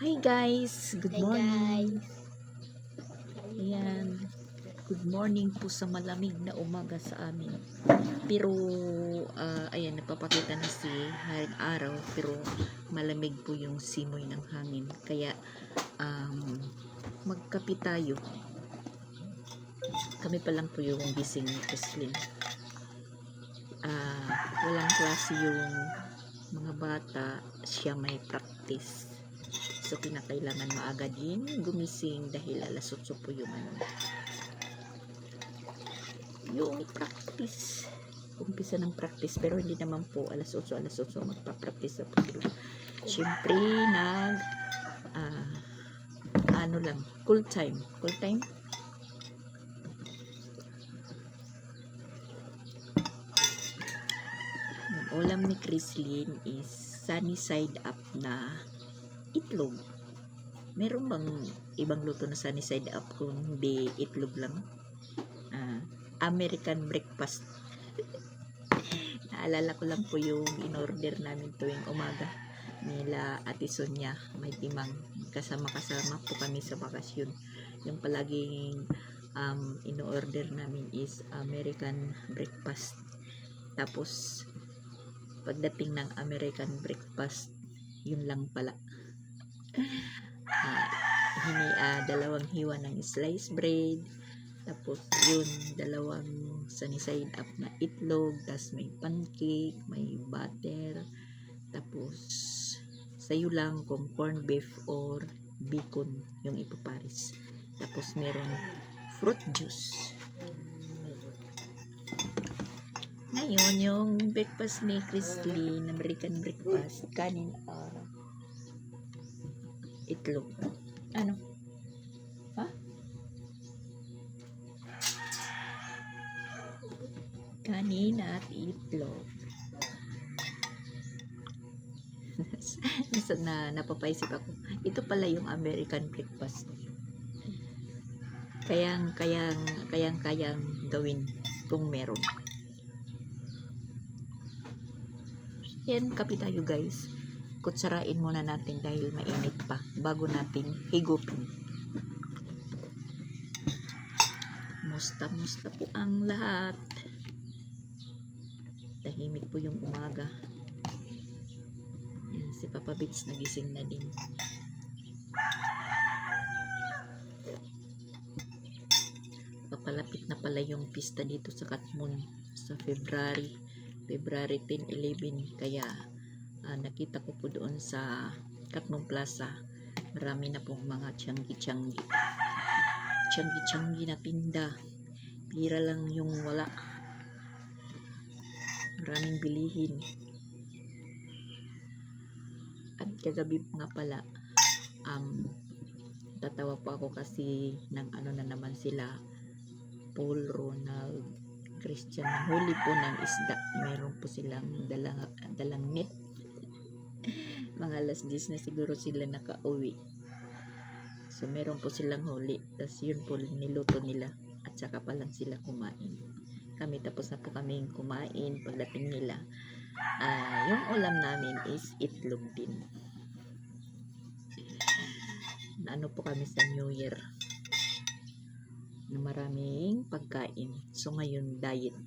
Hi guys, good Hi morning. guys. Ayan, good morning po sa malamig na umaga sa amin. Pero ayan, napapakita na si haring araw pero malamig po yung simoy ng hangin. Kaya magkape tayo. Kami pa lang po yung gising ni Chrislyn. Walang klase yung mga bata, siya may practice. So, kinakailangan maaga din gumising dahil alas 8 po yung practice. Umpisa ng practice, pero hindi naman po alas 8 magpa-practice na po. Siyempre, ano lang, cool time. Ang ulam ni Chrislyn is sunny side up na itlog. Meron bang ibang luto na sunny side up kung hindi itlog lang? American breakfast. Naalala ko lang po yung in-order namin tuwing umaga nila Ate Sonia, may timang. Kasama-kasama po kami sa bakasyon. Yung palaging in-order namin is American breakfast. Tapos, pagdating ng American breakfast, yun lang pala. Dalawang hiwa ng sliced bread, tapos yun, dalawang sunny side up na itlog, tapos may pancake, may butter, tapos sayo lang kung corn beef or bacon yung ipaparis. Tapos meron fruit juice. Ngayon, yung breakfast ni Chrislyn, American breakfast, kanin itlog. Ano? Ha? Kanin at itlog. Napapaisip ako. Ito pala yung American breakfast. Kayang gawin kung meron. Yan, kape tayo guys. Kutsarain muna natin dahil mainit pa bago natin higupin. Musta po ang lahat. Tahimik po yung umaga. Yan, si Papa Bits nagising na din. Papalapit na pala yung pista dito sa Katmon sa February 10-11. Kaya nakita ko po doon sa Katmon Plaza, marami na pong mga tiyanggi na tinda. Pira lang yung wala. Maraming bilihin. At kagabi nga pala, tatawa po ako kasi ng ano na naman sila, Paul, Ronald, Christian, huli po ng isda. Meron po silang dalang net. Mga alas 10 na siguro sila nakauwi. So meron po silang huli. Tapos yun po niluto nila. At saka pa lang sila kumain. Kami tapos na po kaming kumain. Pagdating nila, yung ulam namin is itlog din. Ano po kami sa New Year na maraming pagkain. So ngayon diet.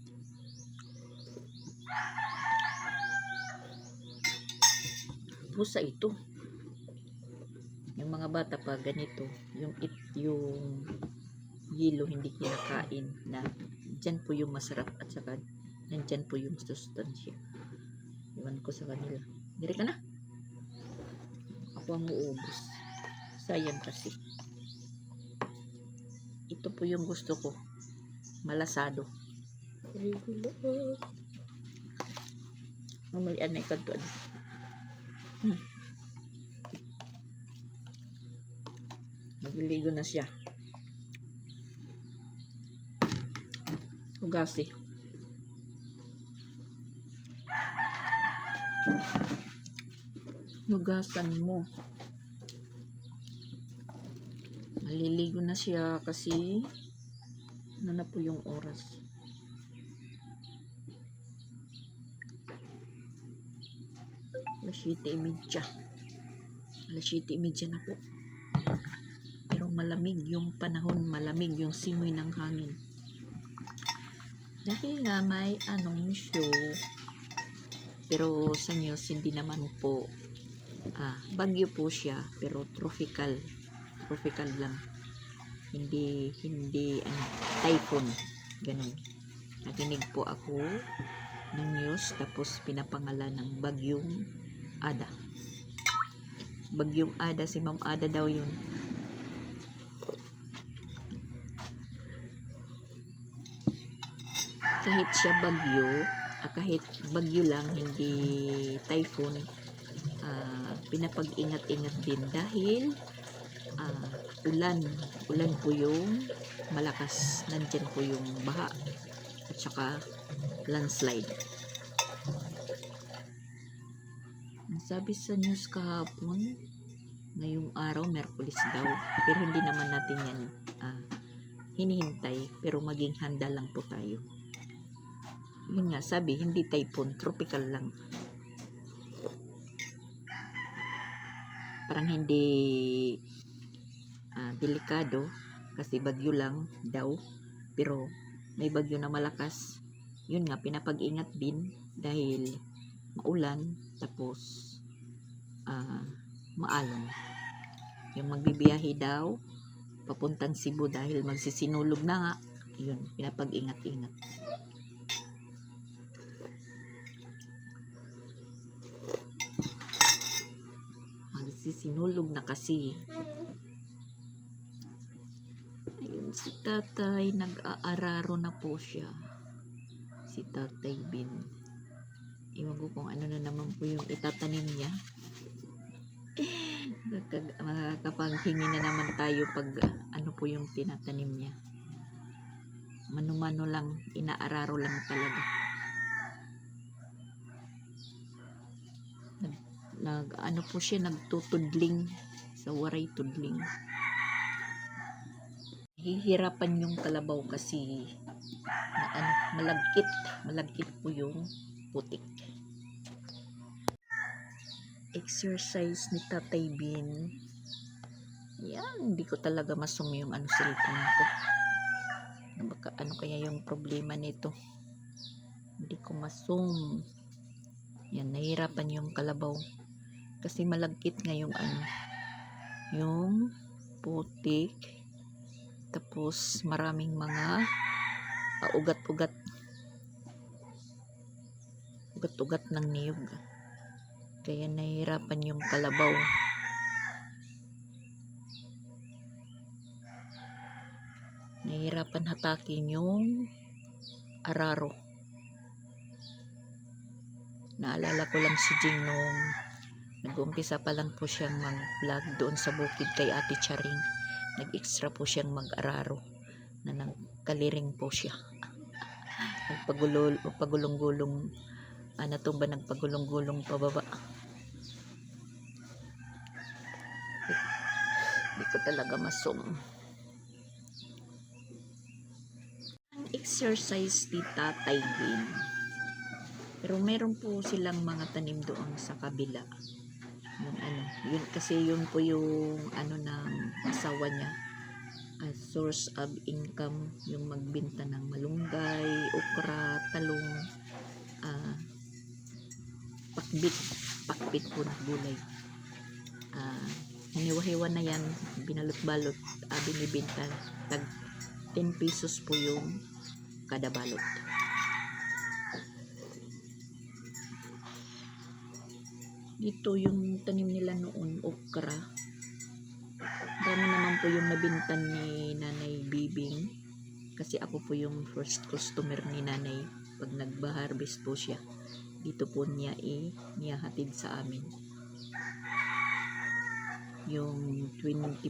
Pusa ito. Yung mga bata pa ganito, yung yelo hindi kinakain, na dyan po yung masarap at saka nandyan po yung sustansya. Iwan ko sa kanila. Dire ka na. Ako ang uubos. Sayang kasi. Ito po yung gusto ko. Malasado. Mamalian na ikanto. Magliligo na siya. Hugasi. Hugasan mo. Maliligo na siya kasi ano na po yung oras. Alas 7:30. Alas 7:30 na po. Pero malamig yung panahon, malamig yung simoy ng hangin. Dahil nga may show, pero sa news hindi naman po bagyo po siya, pero tropical lang, hindi typhoon, ganun. Nakinig po ako ng news, tapos pinapangalan ng bagyong Ada, si Ma'am Ada daw yun. Kahit siya bagyo, kahit bagyo lang, hindi typhoon, pinapag-ingat-ingat din dahil ulan po yung malakas, nandyan po yung baha at saka landslide. Ang sabi sa news kahapon, ngayong araw, Merkulis daw, pero hindi naman natin yan hinihintay, pero maging handa lang po tayo. Yun nga, sabi, hindi typhoon, tropical lang. Parang hindi delikado kasi bagyo lang daw, pero may bagyo na malakas. Yun nga, pinapag-ingat din dahil maulan, tapos maalon. Yung magbibiyahe daw papuntang Cebu dahil magsisinulog na nga, yun, pinapag-ingat-ingat. Magsisinulog na kasi. Ayun, si tatay, nag-aararo na po siya. Si Tatay Bin. Iwan ko kung ano na naman po yung itatanim niya. Makakapaghingi na naman tayo pag ano po yung tinatanim niya. Mano-mano lang, inaararo lang talaga. Ano po siya, nagtutudling sa waray tudling. Hihirapan yung kalabaw kasi malagkit po yung putik. Exercise ni Tatay Bin. Yan, hindi ko talaga masum yung cellphone ko. Baka ano kaya yung problema nito? Hindi ko masum. Yan, nahirapan yung kalabaw. Kasi malagkit nga yung yung putik. Tapos maraming mga ugat-ugat ng niyog. Kaya nahihirapan yung kalabaw. Nahihirapan hatakin yung araro. Naalala ko lang si Jing nung nag-uumpisa pa lang po siyang mag-vlog doon sa bukid kay Ate Charing. Nag-extra po siyang mag-araro na nagkaliring po siya. Nagpagulong-gulong, tumba, nagpagulong-gulong pababa. Hindi ko talaga masum. Ang exercise ni Tatay Bin. Pero meron po silang mga tanim doon sa kabila. Yun kasi yun po yung ng asawa niya, source of income, yung magbenta ng malunggay, okra, talong, pakbit po na gulay. Hiniwa-hiwa na yan, binalot-balot, binibenta, tag 10 pesos po yung kada balot. Dito yung tanim nila noon, okra. Dami naman po yung nabintan ni Nanay Bibing. Kasi ako po yung first customer ni Nanay. Pag nagba-harvest po siya, dito po niya hatid sa amin. Yung 25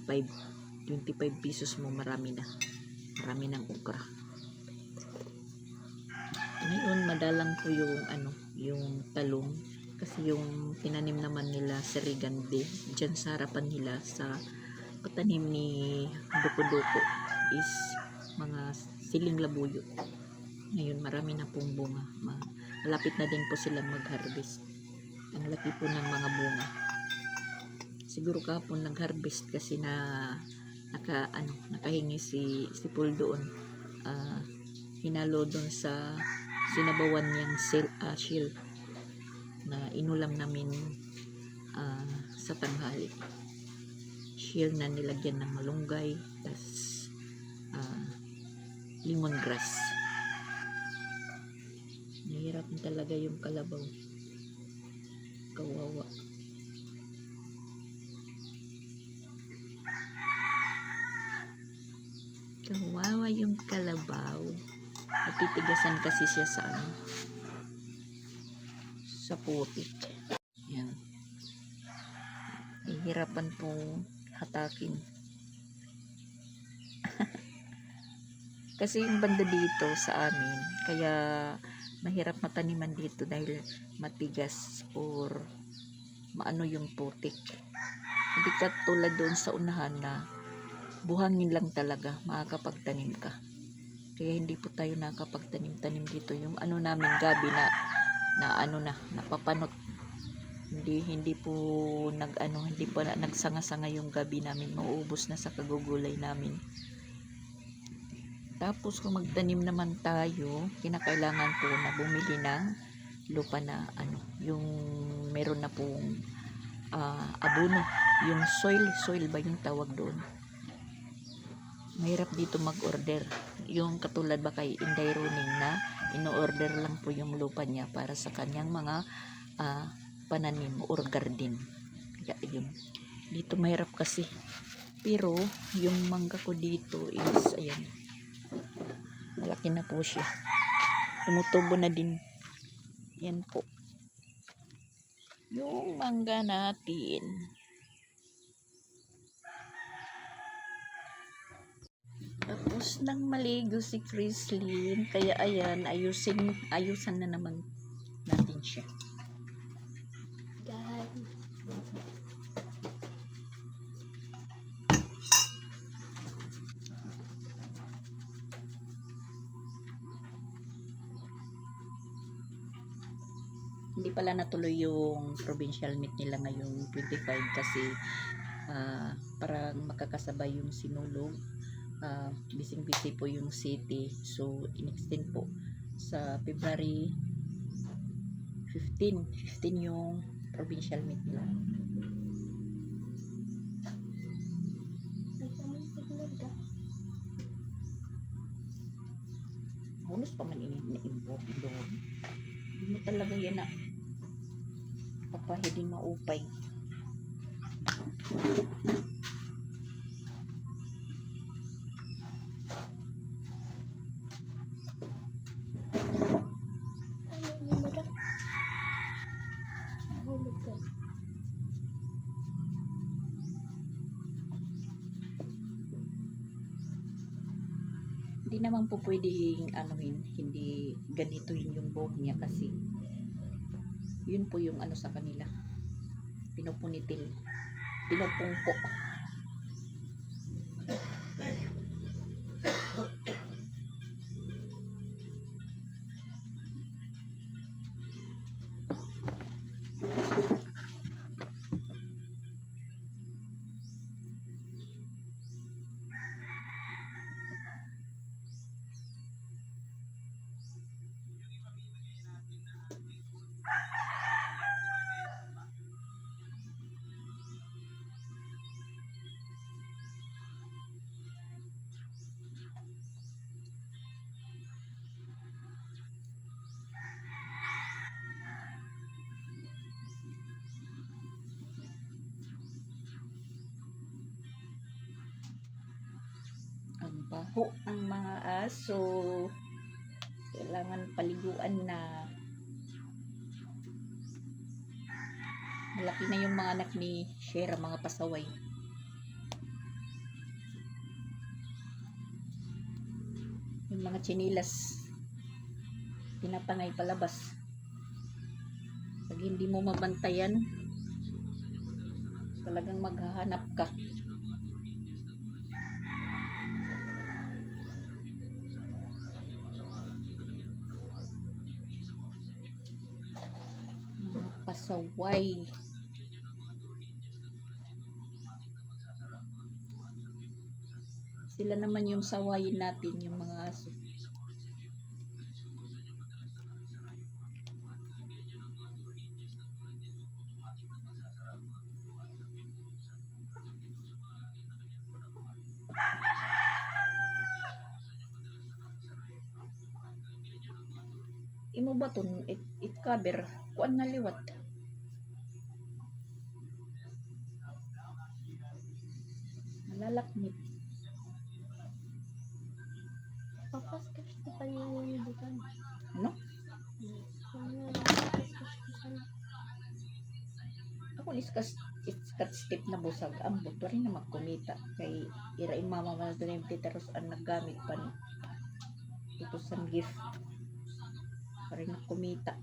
pesos mo, marami ng okra. Ngayon, madalang po yung yung talong. Kasi yung tinanim naman nila sa Rigande, dyan sa harapan nila sa patanim ni Duko-Duko is mga siling labuyo. Ngayon marami na pong bunga. Malapit na din po silang mag-harvest. Ang laki po ng mga bunga. Kasi siguro kahapon nag-harvest kasi nakahingi si Paul doon. Hinalo doon sa sinabawan niyang shield na inulam namin sa tanghali. Shield na nilagyan ng malunggay, tas lemongrass. Nahirap talaga yung kalabaw. Kawawa. Kawawa yung kalabaw. Natitigasan kasi siya sa putik. Yan. Hihirapan pong hatakin. Kasi yung banda dito sa amin, kaya mahirap mataniman dito dahil matigas or maano yung putik. Hindi katulad doon sa unahan na buhangin lang talaga, makakapagtanim ka. Kaya hindi po tayo nakakapagtanim-tanim dito. Yung namin gabi napapanot. Hindi po hindi po nagsanga-sanga yung gabi namin, mauubos na sa kagugulay namin. Tapos kung magtanim naman tayo, kinakailangan po na bumili ng lupa na yung meron na pong abono, yung soil ba yung tawag doon. Mahirap dito mag-order. Yung katulad ba kay Inday Runing na ino-order lang po yung lupa niya para sa kanyang mga pananim or garden. Kaya yun. Dito mahirap kasi. Pero yung mangga ko dito is ayan. Malaki na po siya. Tumutubo na din. Yan po. Yung mangga natin. Tapos nang maligo si Chrislyn, kaya ayan, ayusan na naman natin siya. Guys. Hindi pala natuloy yung provincial meet nila ngayong 25 kasi parang makakasabay yung sinulog. Busy po yung city, so in-extend po sa February 15 yung provincial meet nila. Halos pa man ini-involve doon. Hindi mo talaga yan papahiding maupay. Hindi naman po pwedeng hindi ganito yung buhok niya kasi yun po yung sa kanila, pinupunitil, pinupungko. Ang baho ang mga aso, kailangan paliguan na. Malaki na yung mga anak ni Shera, mga pasaway. Yung mga chinilas pinapangay palabas. Pag hindi mo mabantayan, talagang maghahanap ka. Mga pasaway. Sila naman yung sawayin natin, yung mga aso. Imo ba to it cover kuan na liwat. Malalaknit. Papas kasi pa yung bukan. Ano? Ako iskat step na busag ambot pa rin na magkumita kay ira mama man doon yung titeros ang naggamit pa ni tutusan gift pa rin na kumita.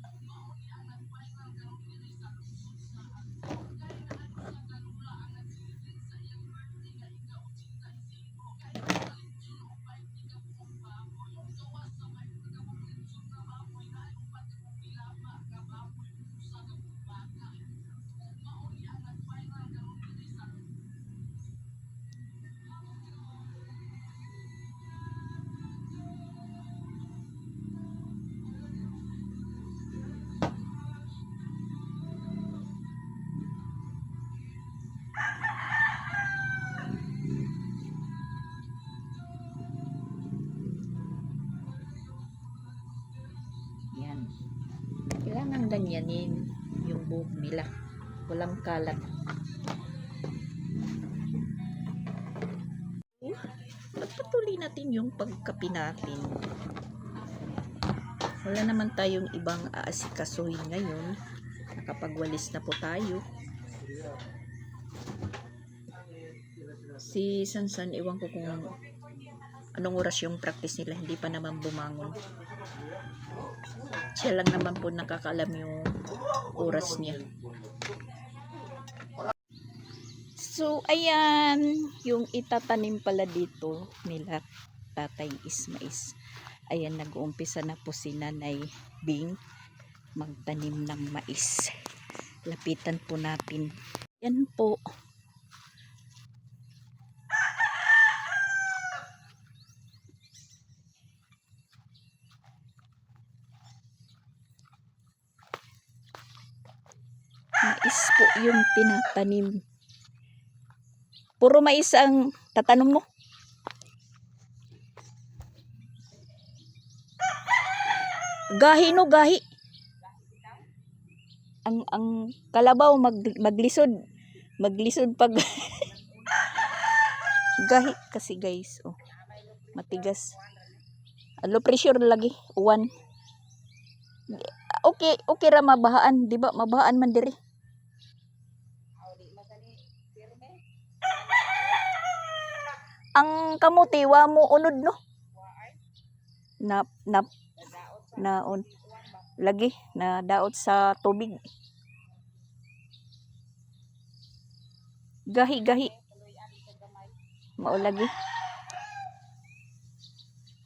Yan. Kailangan ganyanin yung buhok nila. Walang kalat. Pagpatuloy natin yung pagkapi natin. Wala naman tayong ibang aasikasuhin ngayon. Nakapagwalis na po tayo. Si Sansan, ewan ko kung anong oras yung practice nila. Hindi pa naman bumangon. Siya lang naman po nakakaalam yung oras niya. So, ayan, yung itatanim pala dito nila Tatay Ismais. Ayan, nag-uumpisa na po si Nanay Bing magtanim ng mais. Lapitan po natin. Yan po. Mais po yung tinatanim. Puro mais ang tatanom mo. Gahi no, gahi. Ang kalabaw maglisod. Maglisod pag gahi kasi guys, oh. Matigas. Low pressure lagi, 1. Okay ra mabahaan, di ba? Mabahaan man diri. Ang kamuti wa mo unod no. Naon lagi na daot sa tubig. Gahi mao lagi.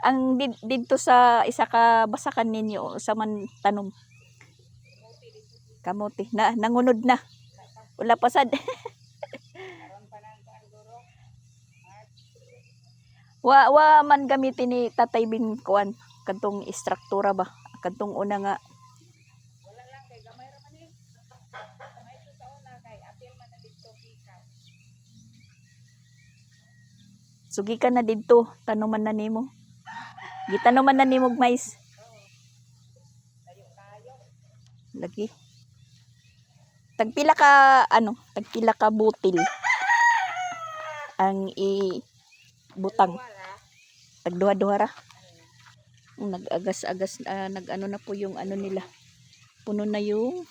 Ang didto sa isa ka basakan ninyo sa man tanom kamuti na nangunod na wala pasad. wa man gamitin ni Tatay Bing kuan kadtong istruktura ba kadtong una nga wala lang kay gamay ra man ni gamay to sa una kay apil man na didto pikas sugi ka na didto tanuman na nimo gitanuman na nimo mais lagi tagpila ka butil ang butang tagduha-duha ra nag-agas-agas nag-ano na po yung ano nila puno na yung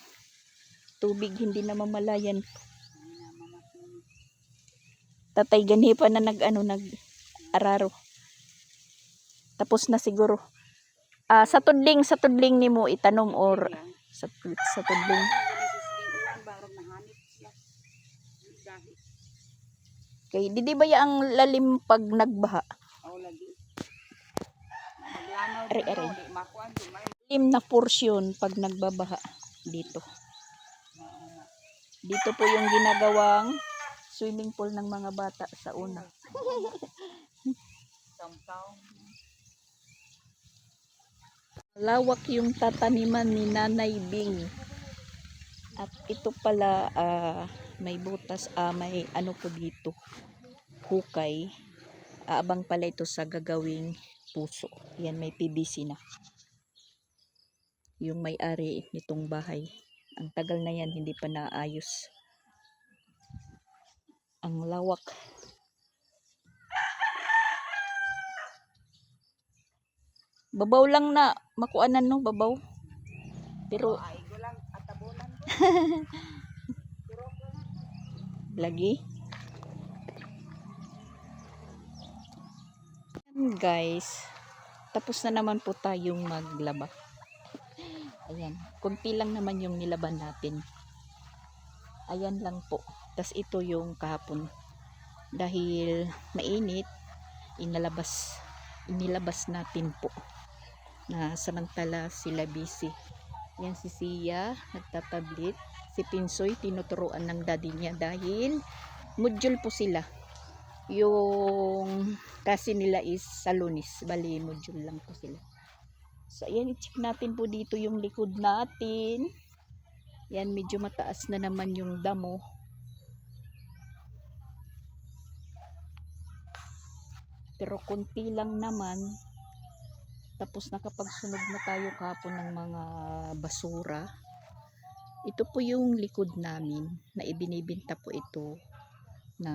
tubig hindi na mamalayan. Tatay ganhi pa na nag-araro tapos na siguro sa tudling nimo itanom or sa tudling kay di ba ya ang lalim pag nagbaha lim na porsyon pag nagbabaha dito po yung ginagawang swimming pool ng mga bata sa una. Lawak yung tataniman ni Nanay Bing. At ito pala may butas, may ano po dito, hukay. Aabang pala ito sa gagawing puso. Yan, may PVC na. Yung may-ari nitong bahay. Ang tagal na yan, hindi pa naayos. Ang lawak. Babaw lang na, makuanan no, babaw. Pero lagi. Ayan guys, tapos na naman po tayong maglaba. Ayan, kunti lang naman yung nilaban natin. Ayan lang po. Tas ito yung kahapon. Dahil mainit, inilabas natin po. Na samantala sila busy. Yan si Sia, nagtatablet. Si Pinsoy, tinuturuan ng daddy niya dahil module po sila. Yung kasi nila is sa Lunes. Bali, module lang po sila. So, ayan, i-check natin po dito yung likod natin. Yan, medyo mataas na naman yung damo. Pero konti lang naman. Tapos nakapagsunog na tayo kahapon ng mga basura. Ito po yung likod namin na ibinibenta po ito na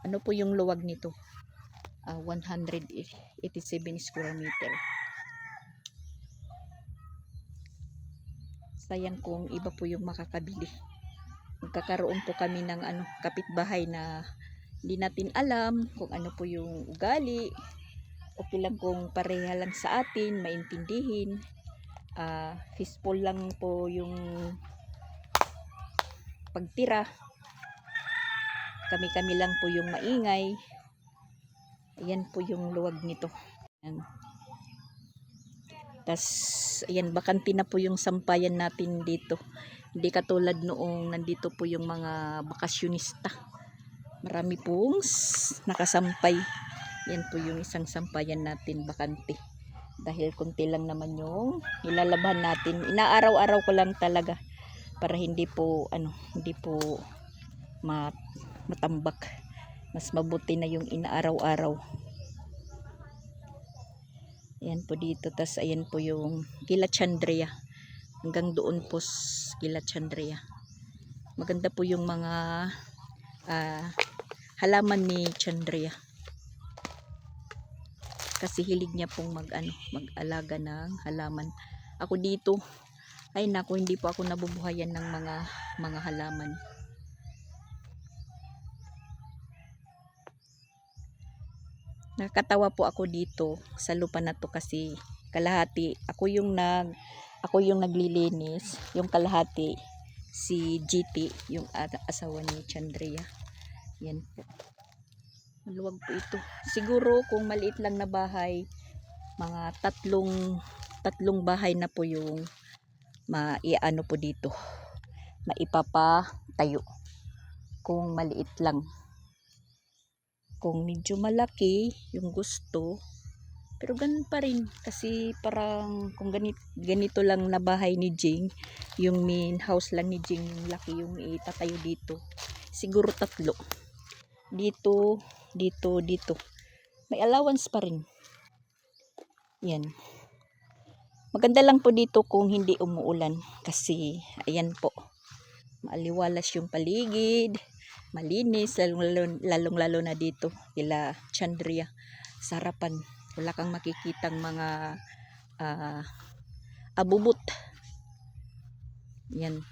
ano po yung luwag nito. 187 square meter. Sayang kung iba po yung makakabili. Magkakaroon po kami ng kapitbahay na hindi natin alam kung ano po yung ugali. Okay lang kung pareha lang sa atin, maintindihin. Peaceful lang po yung pagtira. Kami-kami lang po yung maingay. Ayan po yung luwag nito. Ayan. Tas, ayan, bakante na po yung sampayan natin dito. Hindi katulad noong nandito po yung mga bakasyonista. Marami pong nakasampay. Yan po yung isang sampayan natin, bakante. Dahil konti lang naman yung ilalaban natin. Inaaraw-araw ko lang talaga para hindi po matambak. Mas mabuti na yung inaaraw-araw. Ayan po dito. Tas ayan po yung Gila Chandria. Hanggang doon po Gila Chandria. Maganda po yung mga halaman ni Chandria. Kasi hilig niya pong mag-alaga ng halaman. Ako dito, ay naku, hindi po ako nabubuhayan ng mga halaman. Nakakatawa po ako dito sa lupa na to kasi kalahati ako yung naglilinis, yung kalahati si GT, yung asawa ni Chandria. Yan po. Maluwag po ito. Siguro kung maliit lang na bahay, mga tatlong bahay na po yung maiano po dito. Maipapatayo. Kung maliit lang. Kung medyo malaki, yung gusto, pero ganun pa rin. Kasi parang kung ganito lang na bahay ni Jing, yung main house lang ni Jing, yung laki yung itatayo dito. Siguro 3. Dito. May allowance pa rin. Yan. Maganda lang po dito kung hindi umuulan. Kasi, ayan po. Maaliwalas yung paligid. Malinis. Lalong-lalo na dito. Kila Chandria. Sa harapan. Wala kang makikitang mga abubot. Yan.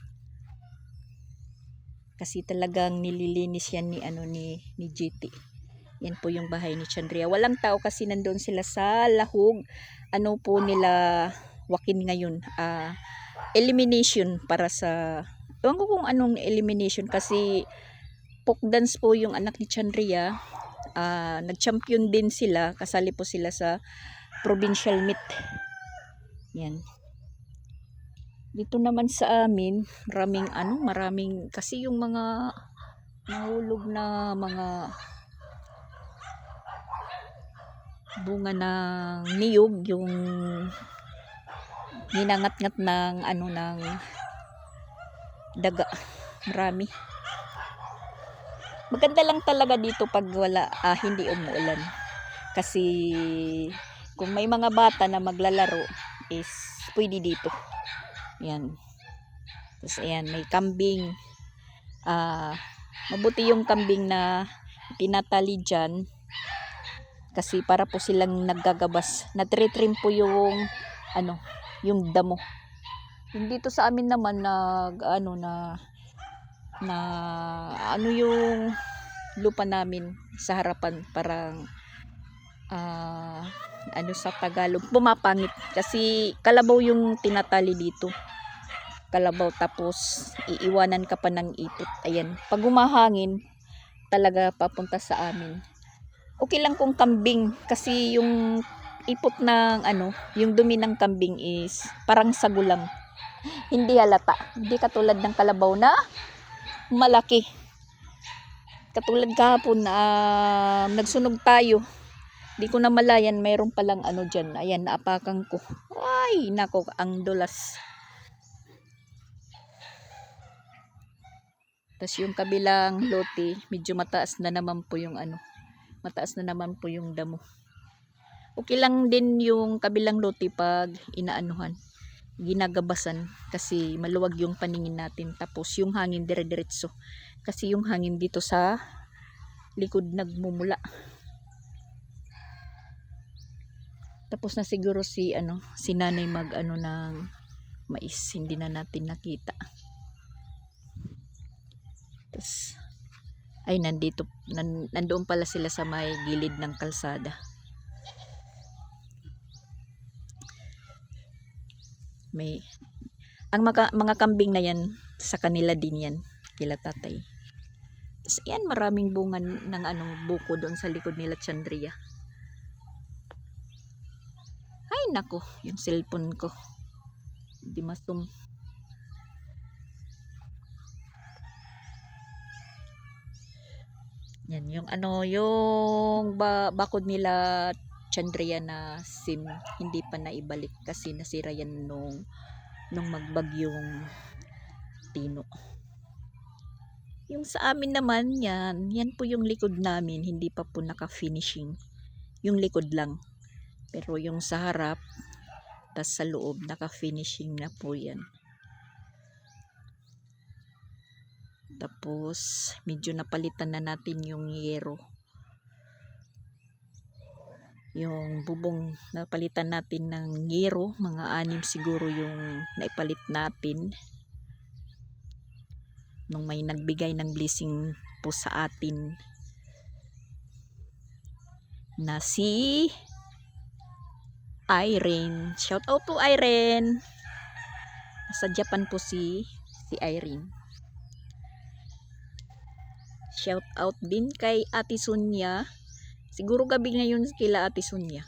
Kasi talagang nililinis yan ni GT. Yan po yung bahay ni Chandria. Walang tao kasi nandoon sila sa lahog. Ano po nila wakin ngayon? Elimination para sa... Ewan ko kung anong elimination kasi folk dance po yung anak ni Chandria. Nag-champion din sila. Kasali po sila sa provincial meet. Yan. Dito naman sa amin, maraming kasi yung mga nahulog na mga bunga ng niyog, yung ninangat-ngat ng ano ng daga. Marami. Maganda lang talaga dito pag wala hindi umuulan. Kasi kung may mga bata na maglalaro is pwede dito. Yan. Tapos ayan, may kambing. Mabuti yung kambing na tinatali dyan. Kasi para po silang naggagabas. Natritrim po yung ano, yung damo. Yung dito sa amin naman ano yung lupa namin sa harapan parang ano sa Tagalog pumapangit kasi kalabaw yung tinatali dito. Kalabaw tapos iiwanan ka pa ng ipot. Ayan, pag umahangin talaga papunta sa amin. Okay lang kung kambing kasi yung ipot ng yung dumi ng kambing is parang sagulang. Hindi halata. Hindi katulad ng kalabaw na malaki. Katulad kahapon nagsunog tayo. Di ko na malayan mayroon palang dyan. Ayan, naapakan ko. Ay, nako, ang dulas. Tapos yung kabilang lote, medyo mataas na naman po yung mataas na naman po yung damo. Okay lang din yung kabilang lote pag ginagabasan kasi maluwag yung paningin natin. Tapos yung hangin dire-diretso. Kasi yung hangin dito sa likod nagmumula. Tapos na siguro si nanay ng mais, hindi na natin nakita. Tapos ay nandoon pala sila sa may gilid ng kalsada. May mga kambing na yan sa kanila din yan, kila tatay. Tapos yan, maraming bunga ng buko doon sa likod nila Chandria. Ay nako, yung cellphone ko hindi masum. Yan yung yung bakod nila Chandria na SIM hindi pa naibalik kasi nasira yan nung magbagyong Tino. Yung sa amin naman yan po yung likod namin, hindi pa po naka-finishing. Yung likod lang. Pero yung sa harap tas sa loob naka-finishing na po yan. Tapos medyo napalitan na natin yung yero. Yung bubong napalitan natin ng yero, mga 6 siguro yung naipalit natin nung may nagbigay ng blessing po sa atin na si Irene. Shout out to Irene. Sa Japan po si Irene. Shout out din kay Ate Sonia. Siguro gabi ngayon kila Ate Sonia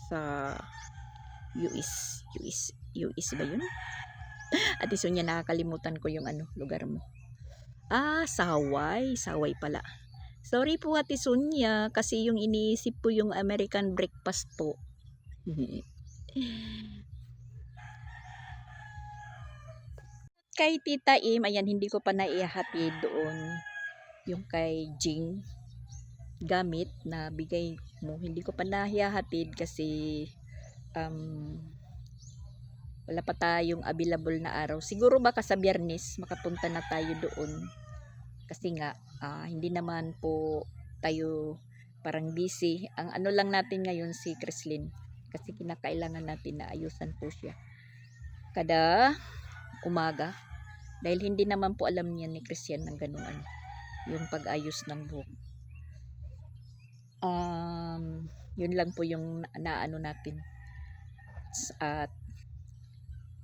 sa US ba yun? Ate Sonia, nakakalimutan ko yung lugar mo. Sa Hawaii pala. Sorry po Ate Sonia kasi yung iniisip po yung American breakfast po. Kay Tita Im, ayan, hindi ko pa naihatid doon yung kay Jing gamit na bigay mo, hindi ko pa nahihatid kasi wala pa tayong available na araw. Siguro baka sa Biyernes makapunta na tayo doon kasi nga hindi naman po tayo parang busy. Ang lang natin ngayon si Chrislyn kasi kinakailangan natin na ayusan po siya kada umaga dahil hindi naman po alam niya ni Christian ng ganun yung pag-ayos ng buhok. Yun lang po yung natin at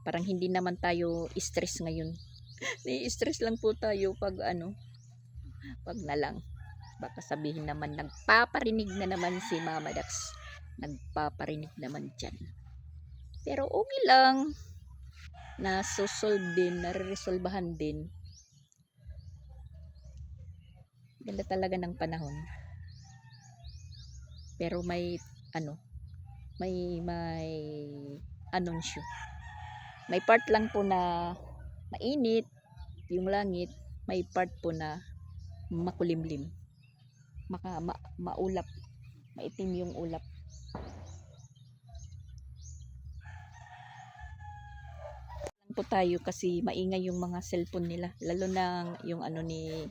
parang hindi naman tayo stress ngayon. Ni-stress lang po tayo pag pag na lang baka sabihin naman nagpaparinig na naman si Mama Dax, nagpaparinig naman dyan, pero okay lang, nare-resolbahan din. Ganda talaga ng panahon. Pero may ano, may anunsyo. May part lang po na mainit yung langit, may part po na makulimlim. Maulap, maitim yung ulap. Lang po tayo kasi maingay yung mga cellphone nila, lalo na yung ano ni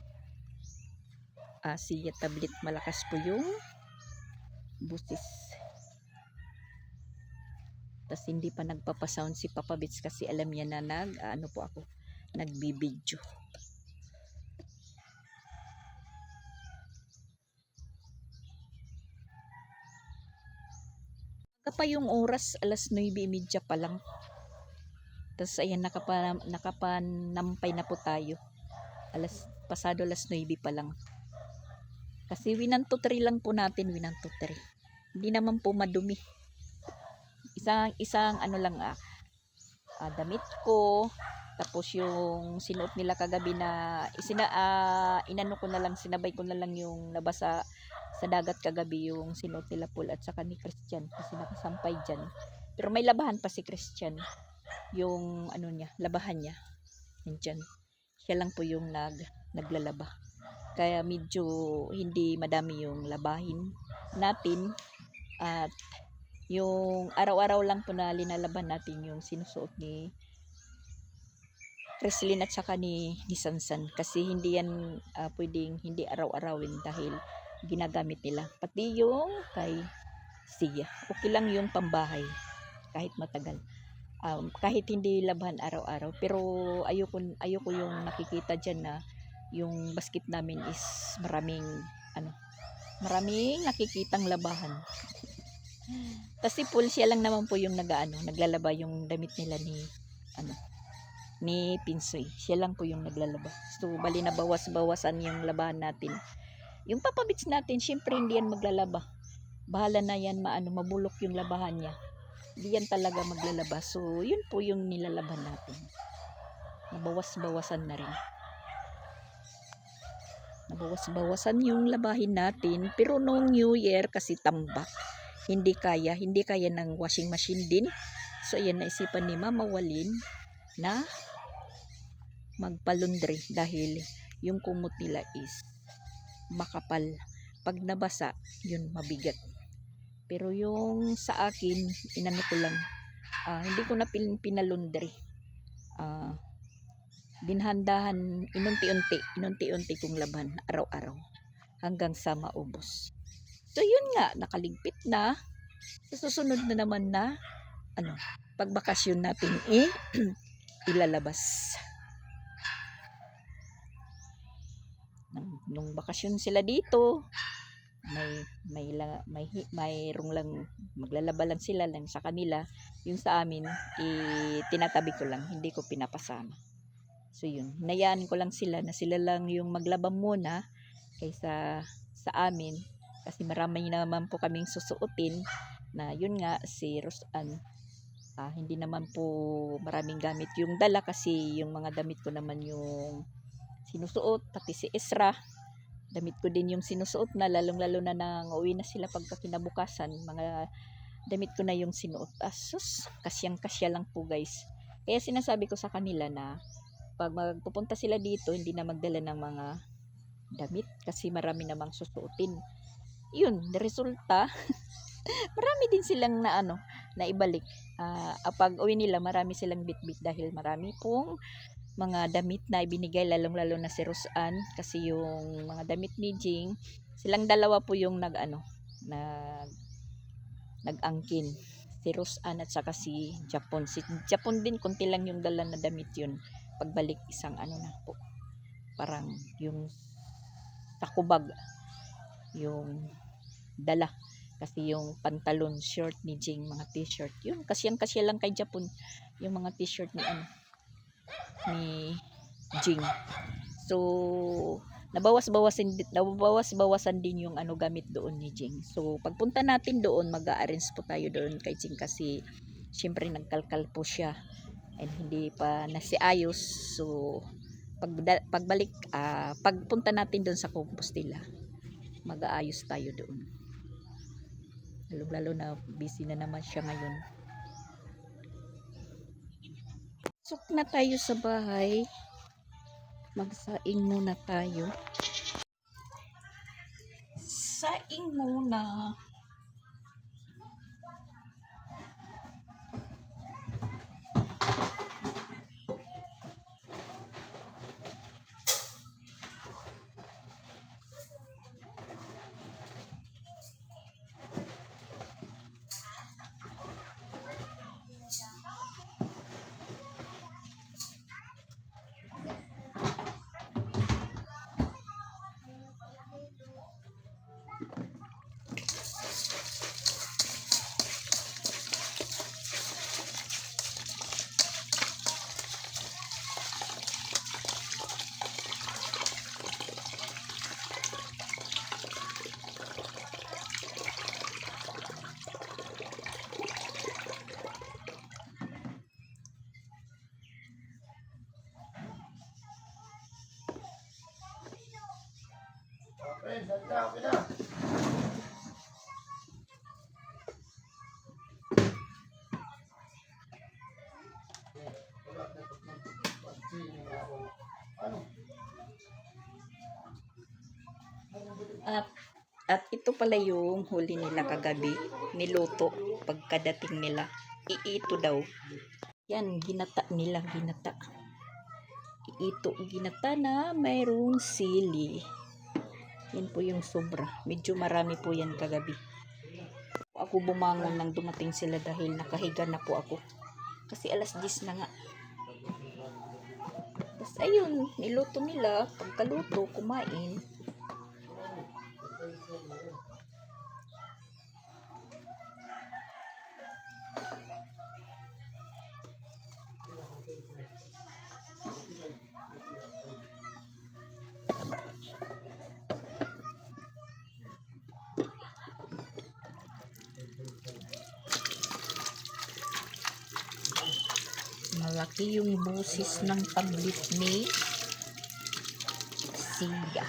Asia tablet, malakas po yung busis. Tas hindi pa nagpapasound si Papa Bits kasi alam niya na ano po ako, nagbibideo. Pa yung oras, alas 9:30 pa lang. Tas ayan, nakapanampay na po tayo. Pasado alas 9 pa lang. Kasi winan to 3 lang po natin, winan to 3. Hindi naman po madumi. Isang ano lang damit ko, tapos yung sinuot nila kagabi na inano ko na lang, sinabay ko na lang yung nabasa sa dagat kagabi, yung sinuot nila Paul at saka ni Christian kasi nakasampay dyan. Pero may labahan pa si Christian, yung ano niya, labahan niya nandyan. Siya lang po yung naglalaba, kaya medyo hindi madami yung labahin natin. At yung araw-araw lang po na linalaban natin yung sinusuot ni Creslin at saka ni Sansan, kasi hindi yan pwedeng hindi araw-arawin dahil ginagamit nila. Pati yung kay Sia, okay lang yung pambahay kahit matagal, kahit hindi labahan araw-araw. Pero ayoko yung nakikita dyan na yung basket namin is maraming nakikitang labahan. Kasi Paul, siya lang naman po yung naglalaba yung damit nila ni Pinsoy. Siya lang po yung naglalaba. So bali na bawas-bawasan yung labahan natin. Yung Papa Bits natin, syempre hindi yan maglalaba. Bahala na yan mabulok yung labahan niya. Hindi yan talaga maglalaba. So yun po yung nilalaban natin. Nabawas-bawasan na rin. Nabawas-bawasan yung labahin natin. Pero noong New Year kasi tambak, hindi kaya ng washing machine din. So ayan, naisipan ni Mama Walin na magpalundre dahil yung kumot nila is makapal. Pag nabasa, yun mabigat. Pero yung sa akin, inano ko lang, hindi ko na pinalundre. Dinhandahan, inunti-unti kong laban araw-araw hanggang sa maubos. So yun nga, nakaligpit na. Susunod na naman na pagbakasyon natin ilalabas. Nung bakasyon sila dito, mayroong lang maglalaba lang sila lang sa kanila. Yung sa amin, tinatabi ko lang, hindi ko pinapasama. So yun, hinayaan ko lang sila na sila lang yung maglaba muna kaysa sa amin, kasi marami naman po kaming susuotin na yun nga si Rosan. Hindi naman po maraming gamit yung dala kasi yung mga damit ko naman yung sinusuot, pati si Ezra damit ko din yung sinusuot na, lalong-lalo na nang uwi na sila pagka kinabukasan, mga damit ko na yung sinuot. Asus, kasyang-kasya lang po guys. Kaya sinasabi ko sa kanila na pag magpupunta sila dito, hindi na magdala ng mga damit kasi marami namang susuotin. Yun, resulta marami din silang na ibalik. Pag uwi nila, marami silang bitbit dahil marami pong mga damit na ibinigay, lalong-lalo na si Rosan, kasi yung mga damit ni Jing, silang dalawa po yung nag-angkin, si Rosan at saka si Japon. Si Japon din, konti lang yung dala na damit yun. Pagbalik, isang na po, parang yung takubag yung dala, kasi yung pantalon, short ni Jing, mga t-shirt, yun kasyang-kasya lang kay Japon yung mga t-shirt ni Jing. So nabawas-bawasan din yung gamit doon ni Jing. So pagpunta natin doon, mag-a-arrange po tayo doon kay Jing kasi syempre nagkalkal po siya and hindi pa nasiayos. So pagbalik, pagpunta natin doon sa Compostela, mag-aayos tayo doon. lalo na busy na naman siya ngayon. Pasok na tayo sa bahay. Magsaing muna tayo. Saing muna. At ito pala yung huli nila kagabi, niluto pagkadating nila. Iito daw. Yan, ginata nila, ginata. Iito, ginata na mayroong sili. Yan po yung sobra. Medyo marami po yan kagabi. Ako bumangon nang dumating sila dahil nakahiga na po ako. Kasi alas 10 na nga. Tapos ayun, niluto nila. Pagkaluto, kumain. Malaki yung busis ng tablet ni Sia.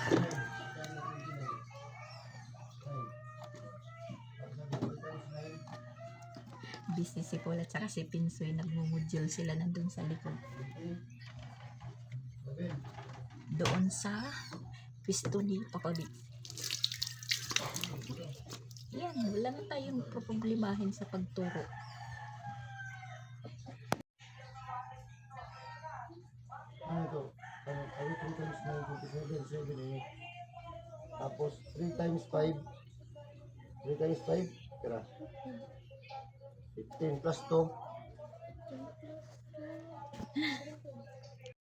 Busy si Paul at saka si Pinsoy, nagmumudjol sila nandun sa likod. Doon sa pwesto ni Papa B. Yan, wala na tayong problemahin sa pagturo. Ito, 3 times 9, 27, 7, 8. Tapos 3 times 5. 3 times 5, kira. 15 plus 2.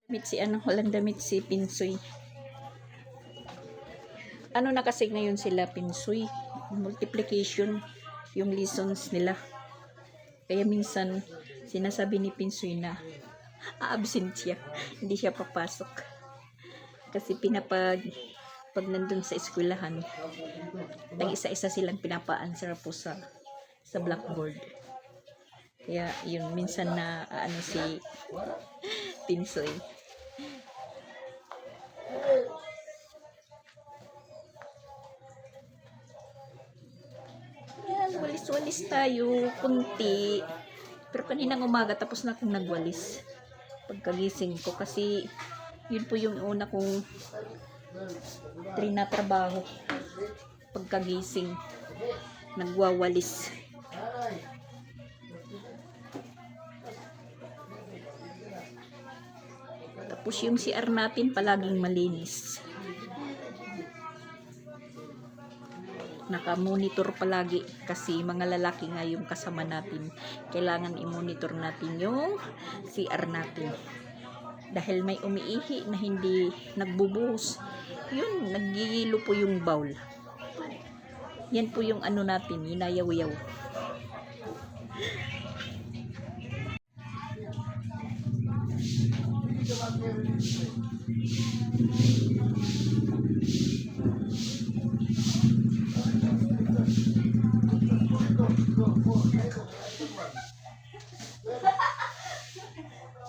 Damit si walang damit si Pinsoy. Ano na kasi ngayon sila Pinsoy? Multiplication yung lessons nila. Kaya minsan sinasabi ni Pinsoy na absent siya. Hindi siya papasok. Kasi pag nandun sa eskwelahan, ang isa-isa silang pinapa-answer po sa blackboard. Kaya yun, minsan na si Pinsoy. Yan, walis-walis tayo, kunti. Pero kaninang umaga tapos na akong nagwalis. Pagkagising ko kasi yun po yung una kong trinatrabaho. Pagkagising, nagwawalis. Tapos yung CR natin palaging malinis. Naka-monitor palagi kasi mga lalaki nga yung kasama natin. Kailangan i-monitor natin yung CR natin. Dahil may umiihi na hindi nagbubuhos. Yun, nagigilo po yung bowl. Yan po yung ano natin, inayaw-yaw.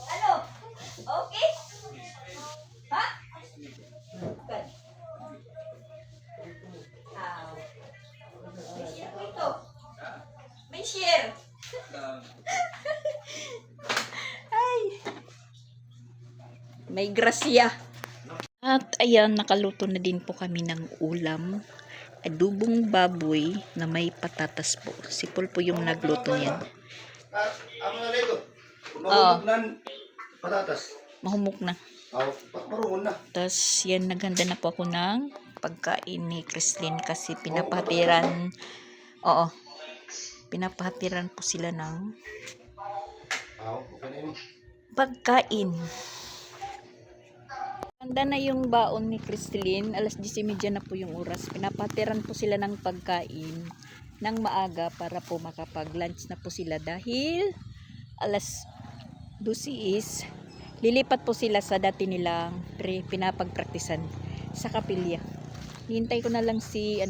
Ano? Okay? Ha? Good. Ito. May grasya. At ayan, nakaluto na din po kami ng ulam. Adubong baboy na may patatas po. Si Paul po yung nagluto niyan. Amo na dito. Oo. Mahulog nan patatas. Mahumok na. Aw, maruhon na. Tapos yan, naghanda na po ako ng pagkain ni Chrislyn kasi pinapahatiran. Oo. Pinapahatiran po sila ng Aw, okay na yun. pagkain. Handa na yung baon ni Chrislyn. 10:30 na po yung oras. Pinapahatiran po sila ng pagkain ng maaga para po makapag-lunch na po sila dahil 12:00 is lilipat po sila sa dati nilang pinapagpraktisan sa kapilya. Hintay ko na lang si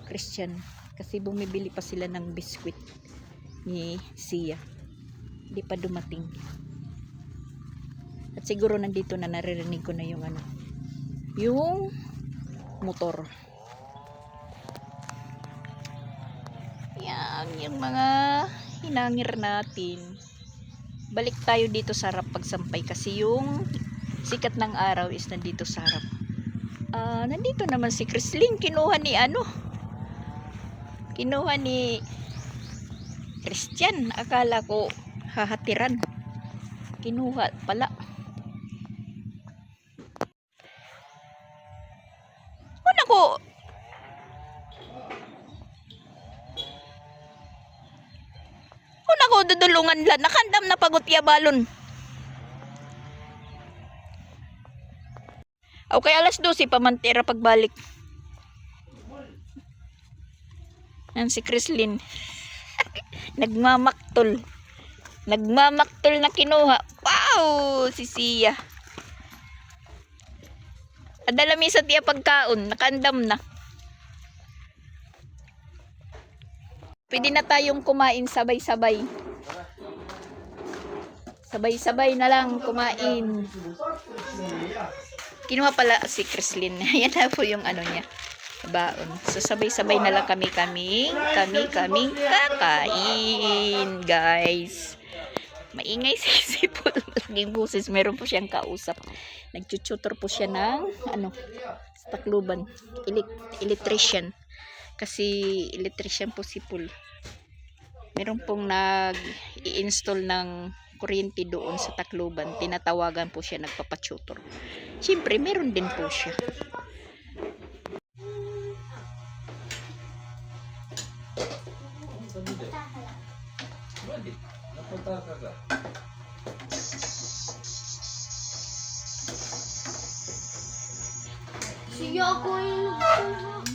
Christian kasi bumibili pa sila ng biskwit ni Sia. Hindi pa dumating. At siguro nandito na, naririnig ko na yung yung motor. Yan, yung mga hinangir natin. Balik tayo dito sa harap pagsampay kasi yung sikat ng araw is nandito sa harap. Nandito naman si Chrislyn, kinuha ni Christian. Akala ko hahatiran, kinuha pala. Nako, dudulungan la, nakandam na pagod ya balon. Okay, 12:00 pamantira pagbalik. Yan si Chrislyn. Nagmamaktol na kinuha. Wow, si Sia. Adalami sa tiya pagkaon, nakandam na. Pwede na tayong kumain sabay-sabay. Sabay-sabay na lang kumain. Kinuha pala si Chrislyn. Yan na po yung niya, baon. So sabay-sabay na lang kami kakain, guys. Maingay si Paul. Malaging boses. Meron po siyang kausap. Nagtututor po siya ng sa Tacloban. Electrician. Kasi electrician po si Paul. Meron pong nag-i-install ng kuryente doon sa Tacloban. Tinatawagan po siya, nagpapatutor. Siyempre, meron din po siya. Sige ako yung nagkuha.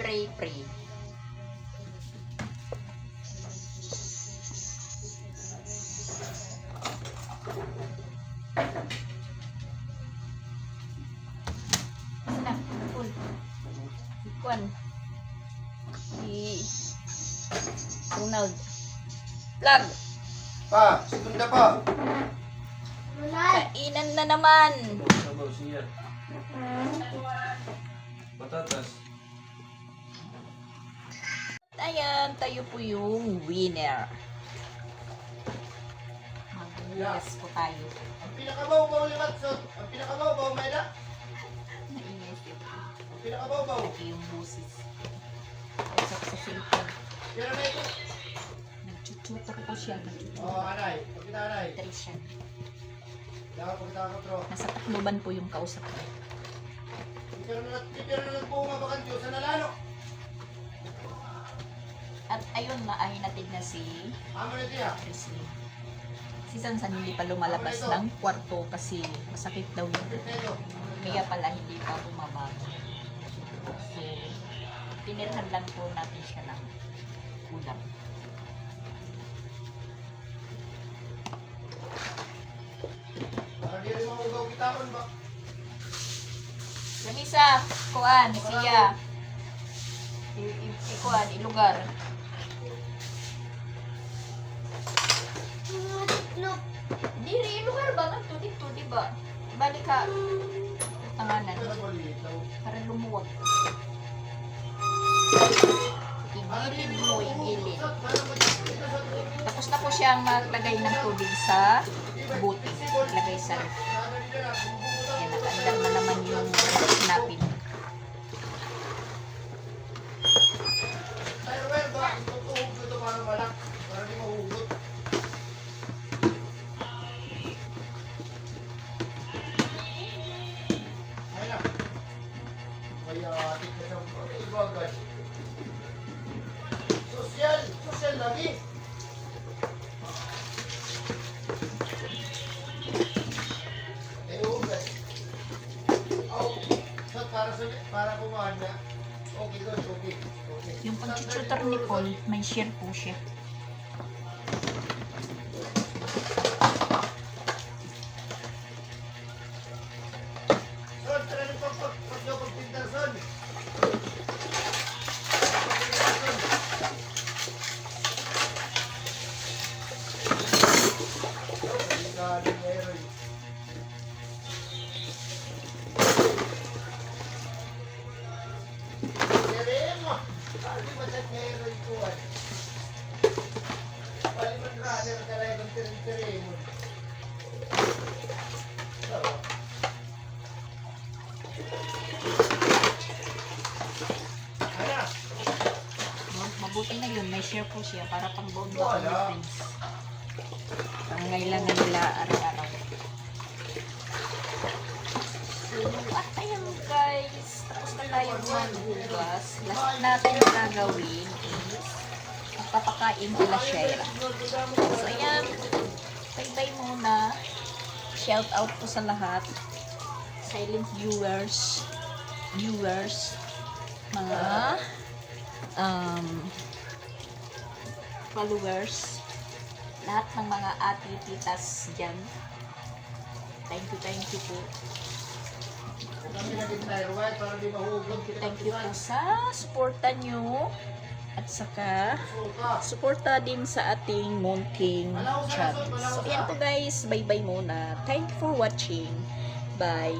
Pray. Sana, Paul. Ikuan. Si Ronald. Lag. Pa, segunda pa. Ronald. Kainan na naman. Sabaw siya. Patatas. Ayan, tayo po yung winner. Mag-yes po tayo. Ang pinakabaw-baw ni Watson. Ang pinakabaw-baw, Mayla. Naingay siya po. Ang pinakabaw-baw. Ito yung busis. Sa cellphone. Yan na ito. Nagchuchutor po siya. Oh, anay. Pagkita, anay. Nutrition. Dapat pagkita ko, tro. Nasa Tacloban po yung kausap ko. Pero na nagpunga ba kan Diyos na lalo? At ayun, maahinatid na si Amo na tiya. Chrislyn. Si Sansan hindi pa lumalabas ng kwarto kasi masakit daw yun. Ito. Kaya pala hindi pa bumabago. So, tinirhan lang po natin siya ng ulam. Para di rin mamugaw kitawan ba? Lamisa, kuan, siya. Ikuan, ilugar. Look. Diri, ilugar ba? Dito, di ba? Balik ka. tanganan para lumuwag. Igilid mo, igilid. Tapos na po siyang maglagay ng tubig sa buti. Lagay sa ref. Ayan, nakaandar na naman yung sinapin. Social lagi. Para kumahan na. Okay, good, okay. Yung pag-tutor ni Paul, may share po siya. Son, tara rin pagpintar, son. Mabuti na yun, may share po siya para pang bond ba ng friends. Ang ngailangan nila araw-araw. So, at ayun guys, tapos na tayo maghugas. Last natin gagawin is magpapakain sila Shaira. So, ayan, bye-bye muna. Shout out po sa lahat. Silent viewers, mga followers, lahat ng mga ati, titas dyan. Thank you po. Thank you po sa suporta nyo at saka suporta din sa ating munting channel. So, yan po guys, bye-bye muna. Thank you for watching. Bye.